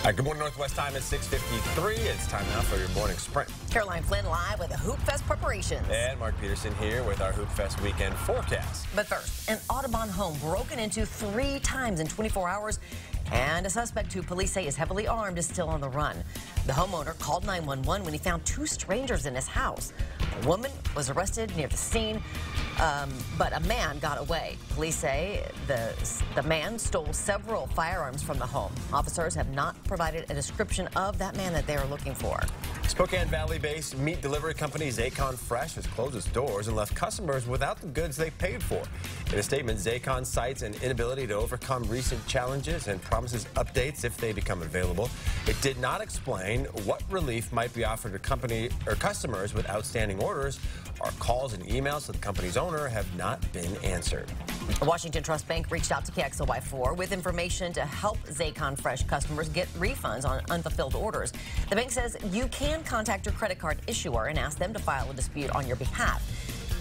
Good morning, Northwest time at 6:53. It's time now for your morning sprint. Caroline Flynn live with the Hoop Fest preparations. And Mark Peterson here with our Hoop Fest weekend forecast. But first, an Audubon home broken into 3 times in 24 hours. And a suspect who police say is heavily armed is still on the run. The homeowner called 911 when he found 2 strangers in his house. A woman was arrested near the scene, but a man got away. Police say the man stole several firearms from the home. Officers have not provided a description of that man that they are looking for. Spokane Valley-based meat delivery company Zaycon Fresh has closed its doors and left customers without the goods they paid for. In a statement, Zaycon cites an inability to overcome recent challenges and promises updates if they become available. It did not explain what relief might be offered to company or customers with outstanding orders. Our calls and emails to the company's owner have not been answered. Washington Trust Bank reached out to KXLY4 with information to help Zaycon Fresh customers get refunds on unfulfilled orders. The bank says you can contact your credit card issuer and ask them to file a dispute on your behalf.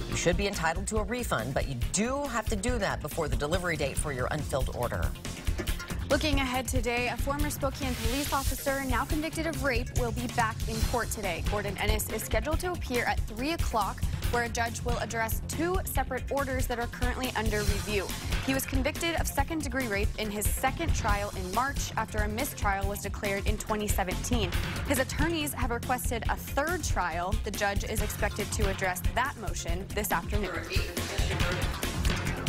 You should be entitled to a refund, but you do have to do that before the delivery date for your unfilled order. Looking ahead today, a former Spokane police officer now convicted of rape will be back in court today. Gordon Ennis is scheduled to appear at 3 o'clock, where a judge will address 2 separate orders that are currently under review. He was convicted of second-degree rape in his 2nd trial in March after a mistrial was declared in 2017. His attorneys have requested a 3rd trial. The judge is expected to address that motion this afternoon.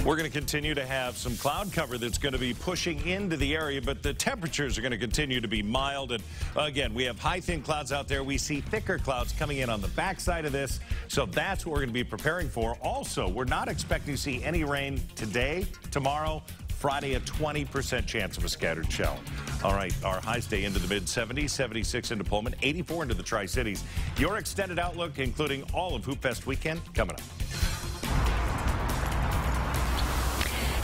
We're going to continue to have some cloud cover that's going to be pushing into the area, but the temperatures are going to continue to be mild. And again, we have high, thin clouds out there. We see thicker clouds coming in on the backside of this. So that's what we're going to be preparing for. Also, we're not expecting to see any rain today, tomorrow, Friday, a 20% chance of a scattered shower. All right, our highs stay into the mid-70s, 76 into Pullman, 84 into the Tri-Cities. Your extended outlook, including all of Hoop Fest weekend, coming up.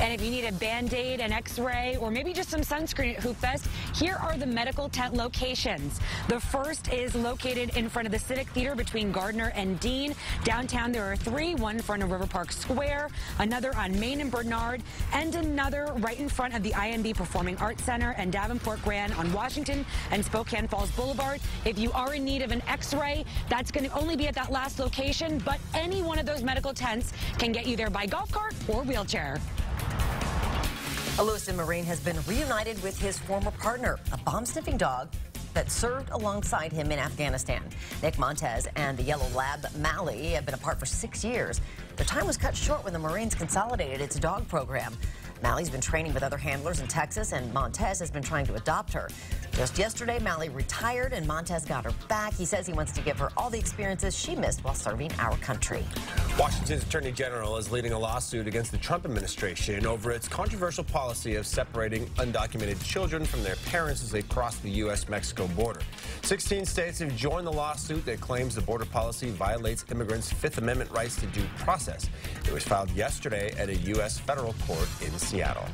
And if you need a Band-Aid, an X-ray, or maybe just some sunscreen at Hoop Fest, here are the medical tent locations. The first is located in front of the Civic Theater between Gardner and Dean. Downtown, there are 3, one in front of River Park Square, another on Main and Bernard, and another right in front of the IMB Performing Arts Center and Davenport Grand on Washington and Spokane Falls Boulevard. If you are in need of an X-ray, that's going to only be at that last location, but any one of those medical tents can get you there by golf cart or wheelchair. A Lewiston Marine has been reunited with his former partner, a bomb-sniffing dog that served alongside him in Afghanistan. Nick Montez and the yellow lab Mally have been apart for 6 years. Their time was cut short when the Marines consolidated its dog program. Mally's been training with other handlers in Texas, and Montez has been trying to adopt her. Just yesterday, Mally retired, and Montez got her back. He says he wants to give her all the experiences she missed while serving our country. Washington's Attorney General is leading a lawsuit against the Trump administration over its controversial policy of separating undocumented children from their parents as they cross the U.S.-Mexico border. 16 states have joined the lawsuit that claims the border policy violates immigrants' Fifth Amendment rights to due process. It was filed yesterday at a U.S. federal court in Seattle.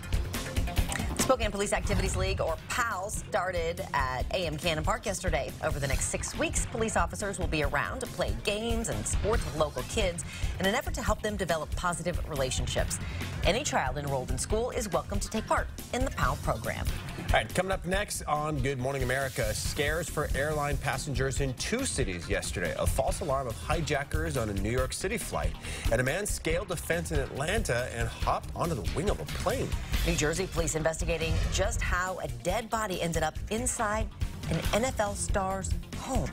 Spokane Police Activities League, or PAL, started at AM Cannon Park yesterday. Over the next 6 weeks, police officers will be around to play games and sports with local kids in an effort to help them develop positive relationships. Any child enrolled in school is welcome to take part in the PAL program. All right, coming up next on Good Morning America, scares for airline passengers in 2 cities yesterday. A false alarm of hijackers on a New York City flight, and a man scaled a fence in Atlanta and hopped onto the wing of a plane. New Jersey police investigating just how a dead body ended up inside an NFL star's home.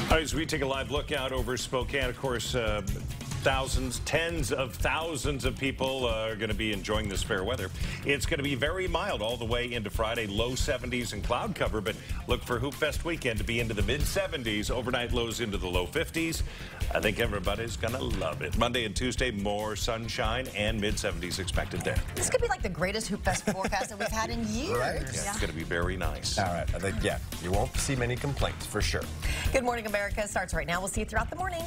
All right, as we take a live look out over Spokane, of course, thousands, tens of thousands of people are going to be enjoying this fair weather. It's going to be very mild all the way into Friday, low 70s and cloud cover, but look for Hoop Fest weekend to be into the mid-70s, overnight lows into the low 50s. I think everybody's going to love it. Monday and Tuesday, more sunshine and mid-70s expected there. This could be like the greatest Hoop Fest forecast that we've had in years. Right? Yeah, it's going to be very nice. All right, I think, yeah, you won't see many complaints for sure. Good Morning America starts right now. We'll see you throughout the morning.